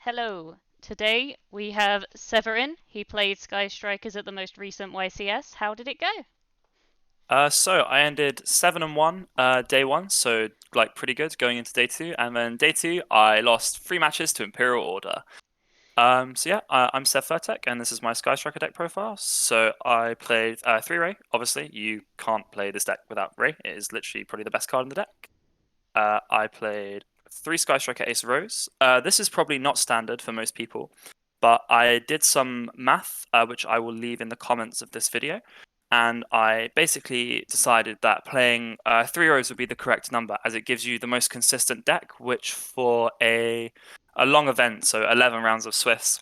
Hello. Today we have Severin. He played Sky Strikers at the most recent YCS. How did it go? So I ended 7-1 day one, so like pretty good going into day two, and then day two I lost three matches to Imperial Order. So yeah, I'm Furtek, and this is my Sky Striker deck profile. So I played three Ray. Obviously, you can't play this deck without Ray. It is literally probably the best card in the deck. I played three Sky Striker Ace Rose. This is probably not standard for most people, but I did some math, which I will leave in the comments of this video. And I basically decided that playing three rows would be the correct number, as it gives you the most consistent deck, which for a long event, so 11 rounds of Swiss,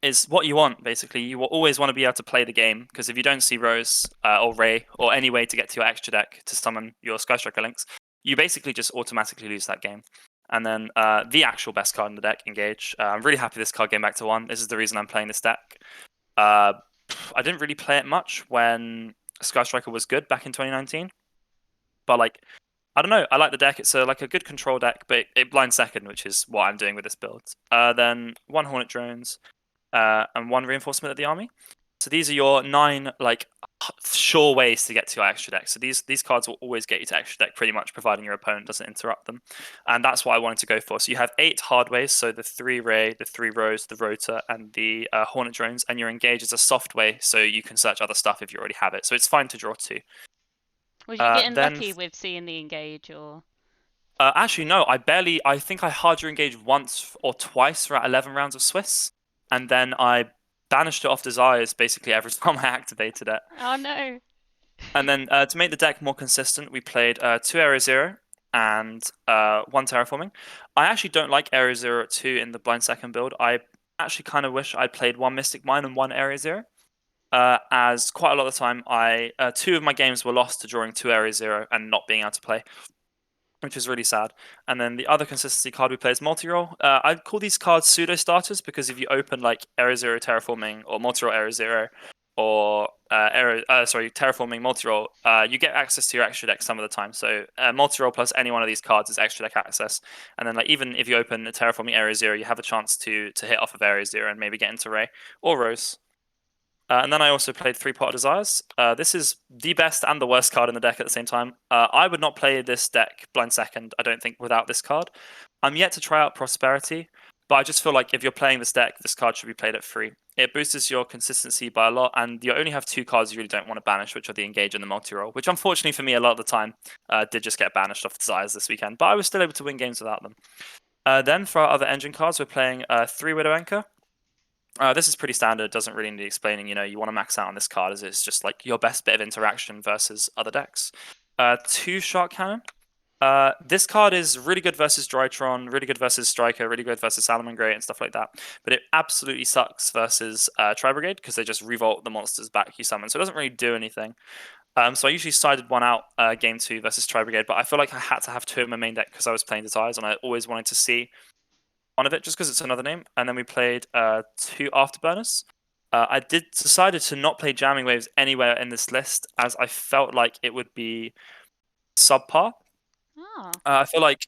is what you want. Basically, you will always want to be able to play the game, because if you don't see Rose or Ray or any way to get to your extra deck to summon your Sky Striker links, you basically just automatically lose that game. And then the actual best card in the deck, Engage. I'm really happy this card came back to one. This is the reason I'm playing this deck. Uh, I didn't really play it much when Sky Striker was good back in 2019, but like I don't know, I like the deck. It's like a good control deck, but it blinds second, which is what I'm doing with this build. Then one Hornet drones, and one reinforcement of the army. So these are your nine like sure ways to get to your extra deck. So these cards will always get you to extra deck pretty much, providing your opponent doesn't interrupt them. And that's what I wanted to go for. So you have 8 hard ways, so the 3 Ray, the 3 Rose, the Rotor, and the Hornet drones, and your engage is a soft way, so you can search other stuff if you already have it. So it's fine to draw 2. Was you getting Then lucky with seeing the engage or? actually no, I think I hard drew engage once or twice throughout 11 rounds of Swiss, and then I banished it off desires basically every time I activated it. Oh no. And then to make the deck more consistent, we played 2 Area Zero and 1 Terraforming. I actually don't like Area Zero 2 in the Blind Second build. I actually kind of wish I'd played 1 Mystic Mine and 1 Area Zero. As quite a lot of the time, I 2 of my games were lost to drawing 2 Area Zero and not being able to play, which is really sad. And then the other consistency card we play is multi-roll. I'd call these cards pseudo starters because if you open like Area Zero Terraforming or multi-roll Area Zero or Terraforming multi-roll, you get access to your extra deck some of the time. So multi-roll plus any one of these cards is extra deck access. And then like even if you open the Terraforming Area Zero, you have a chance to hit off of Area Zero and maybe get into Ray or Rose. And then I also played 3 Pot of Desires. This is the best and the worst card in the deck at the same time. I would not play this deck blind second, I don't think, without this card. I'm yet to try out Prosperity, but I just feel like if you're playing this deck, this card should be played at 3. It boosts your consistency by a lot, and you only have 2 cards you really don't want to banish, which are the Engage and the Multi-Roll, which unfortunately for me, a lot of the time, did just get banished off Desires this weekend, but I was still able to win games without them. Then for our other engine cards, we're playing 3 Widow Anchor. This is pretty standard, doesn't really need explaining. You know, you want to max out on this card as it's just like your best bit of interaction versus other decks. 2 Shark Cannon. This card is really good versus Drytron, really good versus Striker, really good versus Salamangreat and stuff like that. But it absolutely sucks versus Tri-Brigade because they just revolt the monsters back you summon. So it doesn't really do anything. So I usually sided one out game 2 versus Tri-Brigade, but I feel like I had to have 2 in my main deck because I was playing Desires and I always wanted to see one of it just because it's another name. And then we played 2 Afterburners. I did decided to not play Jamming Waves anywhere in this list as I felt like it would be subpar. Oh. I feel like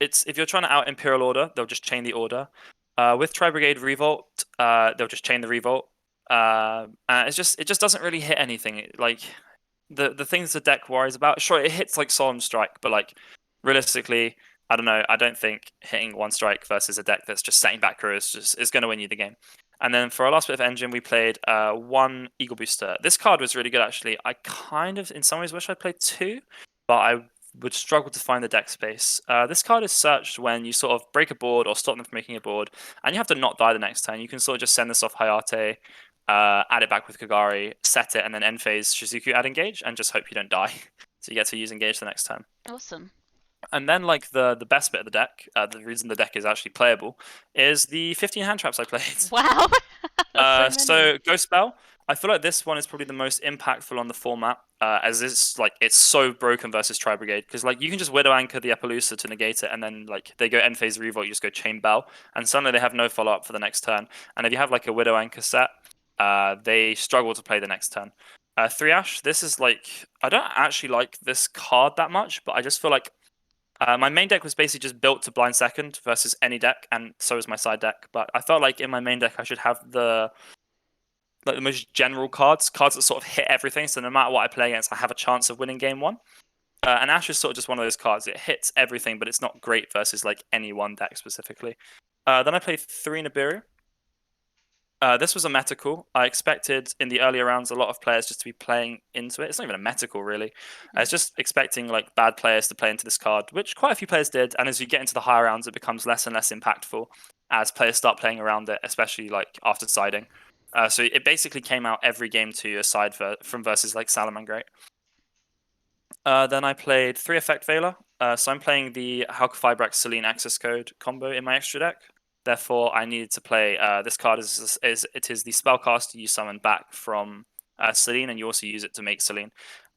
it's if you're trying to out Imperial Order, they'll just chain the order. With Tri Brigade Revolt, they'll just chain the Revolt. And it just doesn't really hit anything. Like the things the deck worries about. Sure, it hits like Solemn Strike, but like realistically, I don't know. I don't think hitting 1 strike versus a deck that's just setting back crews is going to win you the game. And then for our last bit of engine, we played 1 Eagle Booster. This card was really good actually. I kind of in some ways wish I played 2, but I would struggle to find the deck space. This card is searched when you sort of break a board or stop them from making a board, and you have to not die the next turn. You can sort of just send this off Hayate, add it back with Kagari, set it, and then end phase Shizuku add engage, and just hope you don't die. So you get to use engage the next turn. Awesome. And then like the best bit of the deck, the reason the deck is actually playable, is the 15 hand traps I played. Wow. That's so many. So Ghost Spell, I feel like this one is probably the most impactful on the format, as it's so broken versus Tri Brigade because like you can just Widow Anchor the Appaloosa to negate it, and then like they go end phase revolt, you just go Chain Bell, and suddenly they have no follow up for the next turn. And if you have like a Widow Anchor set, they struggle to play the next turn. 3 Ash, this is like I don't actually like this card that much, but I just feel like My main deck was basically just built to blind second versus any deck, and so is my side deck. But I felt like in my main deck I should have the most general cards that sort of hit everything. So no matter what I play against, I have a chance of winning game one. And Ash is sort of just one of those cards. It hits everything, but it's not great versus like any one deck specifically. Then I played 3 Nibiru. This was a metacal. I expected in the earlier rounds a lot of players just to be playing into it. It's not even a metacal, really. I was just expecting like bad players to play into this card, which quite a few players did. And as you get into the higher rounds, it becomes less and less impactful as players start playing around it, especially like after siding. So it basically came out every game to aside from versus like Salamangreat. Then I played 3 Effect Veiler. So I'm playing the Halqifibrax Selene Access Code combo in my extra deck. Therefore, I needed to play this card is it is the spellcaster you summon back from Selene, and you also use it to make Selene.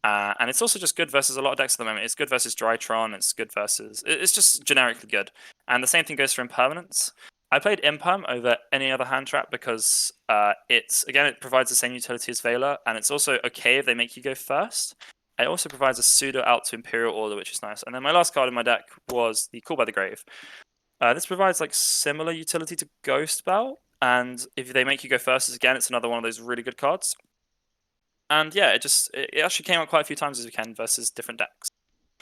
And it's also just good versus a lot of decks at the moment. It's good versus Drytron. It's good versus. It's just generically good. And the same thing goes for Impermanence. I played Imperm over any other hand trap because it provides the same utility as Veiler, and it's also okay if they make you go first. It also provides a pseudo out to Imperial Order, which is nice. And then my last card in my deck was the Call by the Grave. This provides like similar utility to Ghost Bell, and if they make you go first, again, it's another one of those really good cards. And yeah, it actually came out quite a few times this weekend versus different decks.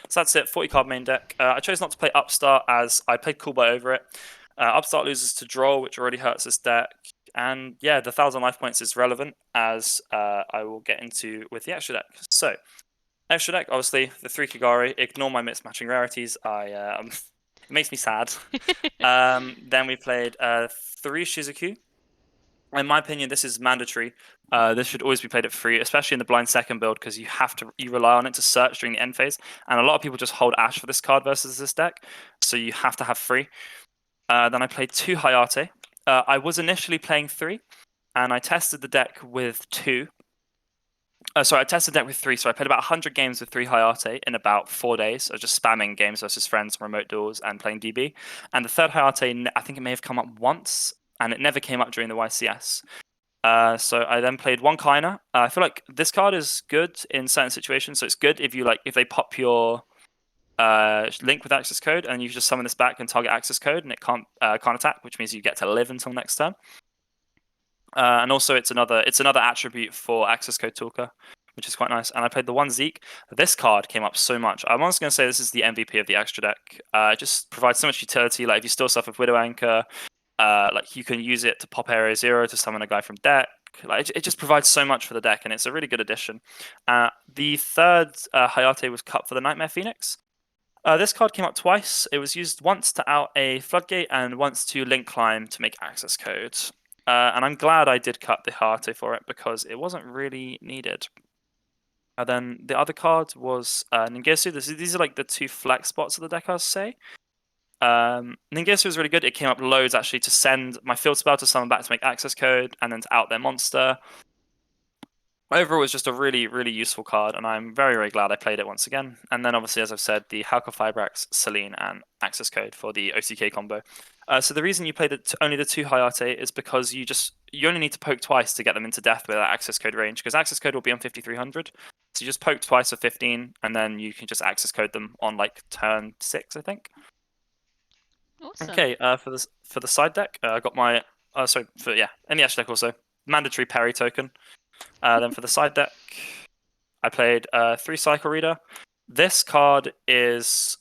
So that's it, 40 card main deck. I chose not to play Upstart as I played Cool by over it. Upstart loses to Droll, which already hurts this deck. And yeah, the 1,000 life points is relevant, as I will get into with the extra deck. So, extra deck, obviously, the 3 Kigari. Ignore my mismatching rarities. It makes me sad. Then we played 3 Shizuku. In my opinion, this is mandatory. This should always be played at free, especially in the blind second build, because you rely on it to search during the end phase. And a lot of people just hold Ash for this card versus this deck, so you have to have free. Then I played 2 Hayate. I was initially playing 3, and I tested the deck with 2. I tested the deck with 3, so I played about 100 games with 3 Hayate in about 4 days. I was just spamming games versus friends, remote duels, and playing DB. And the third Hayate, I think it may have come up once, and it never came up during the YCS. So I then played 1 Kaina. I feel like this card is good in certain situations. So it's good if they pop your link with access code, and you just summon this back and target access code, and it can't attack, which means you get to live until next turn. And also it's another attribute for access code talker, which is quite nice. And I played the 1 Zeke. This card came up so much. I'm honestly going to say this is the MVP of the extra deck. It just provides so much utility. Like if you still suffer with Widow Anchor, like you can use it to pop Area 0 to summon a guy from deck. Like it just provides so much for the deck, and it's a really good addition. The third Hayate was cut for the Nightmare Phoenix. This card came up twice. It was used once to out a Floodgate and once to Link Climb to make access code. And I'm glad I did cut the Hayate for it because it wasn't really needed. And then the other card was Ningetsu. These are like the 2 flex spots of the deck, I'll say. Ningetsu was really good. It came up loads actually to send my field spell to summon back to make access code and then to out their monster. Overall, it was just a really, really useful card, and I'm very, very glad I played it once again. And then, obviously, as I've said, the Halqifibrax, Selene, and access code for the OCK combo. So the reason you played only the 2 Hayate is because you only need to poke twice to get them into death with that access code range, because access code will be on 5300. So you just poke twice for 15, and then you can just access code them on like turn 6, I think. Awesome. Okay, for the side deck, I got my in the edge deck also mandatory parry token. Then for the side deck, I played 3 Cycle Reader. This card is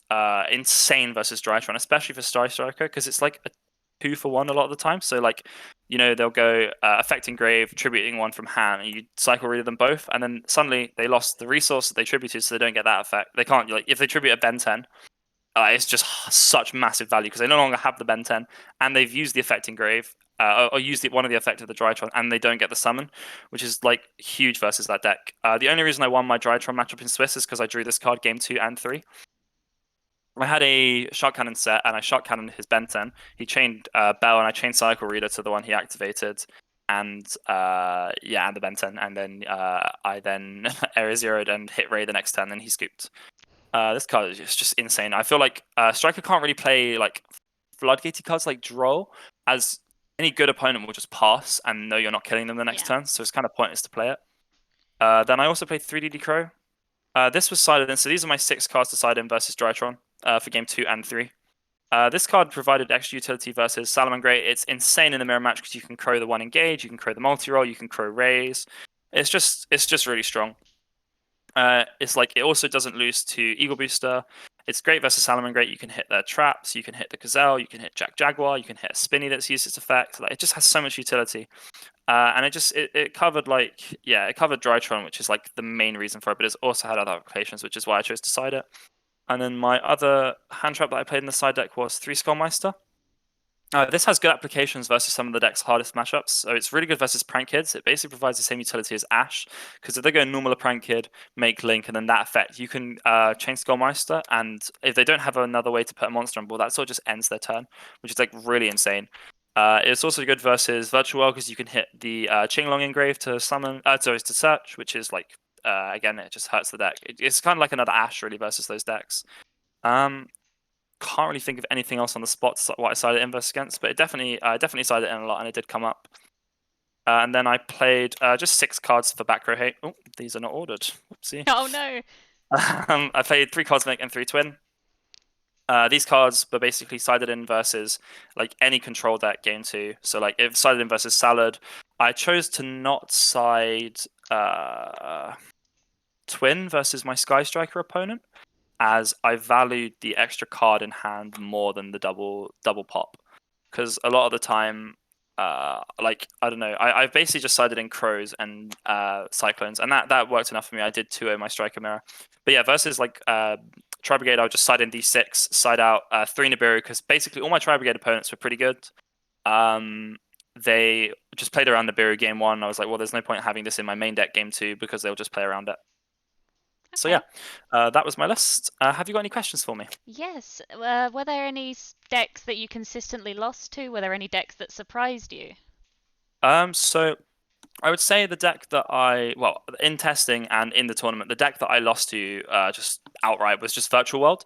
insane versus Drytron, especially for Star Striker, because it's like a 2 for 1 a lot of the time. So like, they'll go affecting Grave, tributing 1 from hand, and you Cycle Reader them both, and then suddenly they lost the resource that they tributed, so they don't get that effect. They can't, like, if they tribute a Ben 10, it's just such massive value because they no longer have the Ben 10, and they've used the affecting Grave, or used one of the effect of the Drytron, and they don't get the summon, which is like huge versus that deck. The only reason I won my Drytron matchup in Swiss is because I drew this card game 2 and 3. I had a Shark Cannon set, and I Shark Cannon his Ben 10. He chained Bell, and I chained Cycle Reader to the one he activated, and and the Ben 10, and then I then Area Zeroed and hit Ray the next turn, and he scooped. This card is just insane. I feel like Striker can't really play like floodgatey cards like Droll, as any good opponent will just pass and know you're not killing them the next turn, so it's kind of pointless to play it. Then I also played 3DD Crow. This was sided in, so these are my 6 cards to side in versus Drytron. for game 2 and 3. This card provided extra utility versus Salamangreat. It's insane in the mirror match because you can crow the one engage, you can crow the multi-roll, you can crow raise. It's just really strong. It's like it also doesn't lose to Eagle Booster. It's great versus Salamangreat. You can hit their traps, you can hit the Gazelle, you can hit Jack Jaguar, you can hit a Spinny that's used its effect. Like it just has so much utility. And it covered it covered Drytron, which is like the main reason for it, but it's also had other applications, which is why I chose to side it. And then my other hand trap that I played in the side deck was 3 Skullmeister. This has good applications versus some of the deck's hardest matchups. So it's really good versus Prank Kids. It basically provides the same utility as Ash, because if they go normal or Prank Kid, make Link, and then that effect, you can chain Skullmeister, and if they don't have another way to put a monster on board, that sort of just ends their turn, which is like really insane. It's also good versus Virtual World because you can hit the Qinglong Engrave to summon, to search, which is like again, it just hurts the deck. It's kind of like another Ash really versus those decks. Um, can't really think of anything else on the spot what I sided inverse against, but I definitely sided in a lot, and it did come up. And then I played just 6 cards for back row hate. Oh, these are not ordered. Whoopsie. Oh no. I played 3 Cosmic and 3 Twin. These cards were basically sided in versus like any control deck game 2. So like if sided in versus Salad, I chose to not side Twin versus my Sky Striker opponent, as I valued the extra card in hand more than the double pop. Because a lot of the time, like I don't know, I've basically just sided in crows and cyclones, and that worked enough for me. I did 2-0 my striker mirror, but yeah, versus like Tri Brigade, I'll just side in D6, side out 3 Nibiru, because basically all my Tri Brigade opponents were pretty good. They just played around Nibiru game 1. I was like, well, there's no point having this in my main deck game 2 because they'll just play around it. So Okay. yeah, that was my list. Have you got any questions for me? Yes. Were there any decks that you consistently lost to? Were there any decks that surprised you? So I would say the deck that well, in testing and in the tournament, the deck that I lost to just outright was just Virtual World.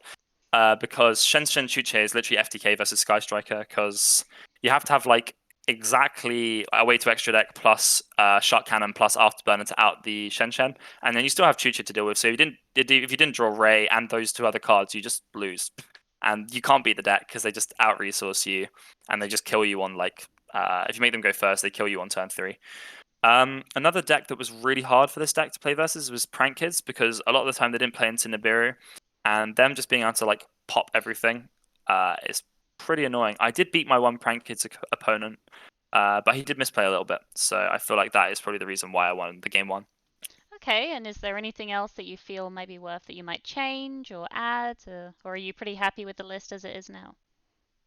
Because Shen Chuche is literally FTK versus Sky Striker, because you have to have like exactly a way to extra deck plus Shark Cannon plus Afterburner to out the Shen, and then you still have Chuche to deal with. So if you didn't draw Ray and those 2 other cards, you just lose, and you can't beat the deck because they just out resource you, and they just kill you on like if you make them go first, they kill you on turn 3. Another deck that was really hard for this deck to play versus was Prank Kids, because a lot of the time they didn't play into Nibiru, and them just being able to like pop everything is pretty annoying. I did beat my one Prank Kids opponent, but he did misplay a little bit, so I feel like that is probably the reason why I won the game 1. Okay, and is there anything else that you feel maybe worth that you might change or add, or are you pretty happy with the list as it is now?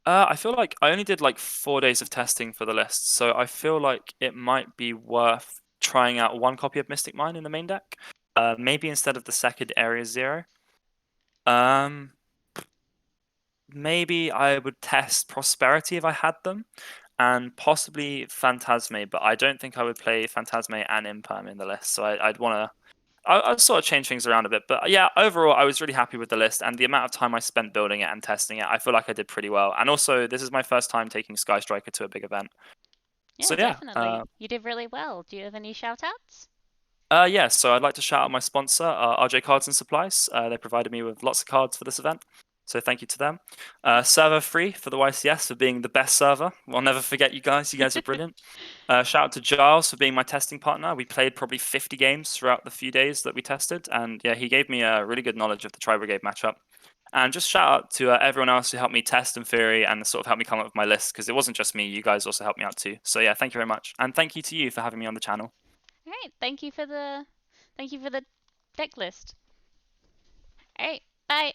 I feel like I only did like 4 days of testing for the list, so I feel like it might be worth trying out 1 copy of Mystic Mine in the main deck, maybe instead of the second Area Zero. Um, Maybe I would test Prosperity if I had them, and possibly Phantasme, but I don't think I would play Phantasme and Imperm in the list, so I'd want to. I'd sort of change things around a bit, but yeah, overall, I was really happy with the list and the amount of time I spent building it and testing it. I feel like I did pretty well, and also this is my first time taking Sky Striker to a big event. Yeah, So yeah, definitely. You did really well. Do you have any shout outs? yeah. So I'd like to shout out my sponsor, RJ Cards and Supplies. They provided me with lots of cards for this event, so thank you to them. Server Free for the YCS for being the best server. I'll never forget you guys. You guys are brilliant. Shout out to Giles for being my testing partner. We played probably 50 games throughout the few days that we tested, and yeah, he gave me a really good knowledge of the Tri Brigade matchup. And just shout out to everyone else who helped me test in theory and sort of helped me come up with my list, because it wasn't just me. You guys also helped me out too. So yeah, thank you very much, and thank you to you for having me on the channel. All right, thank you for the deck list. All right, bye.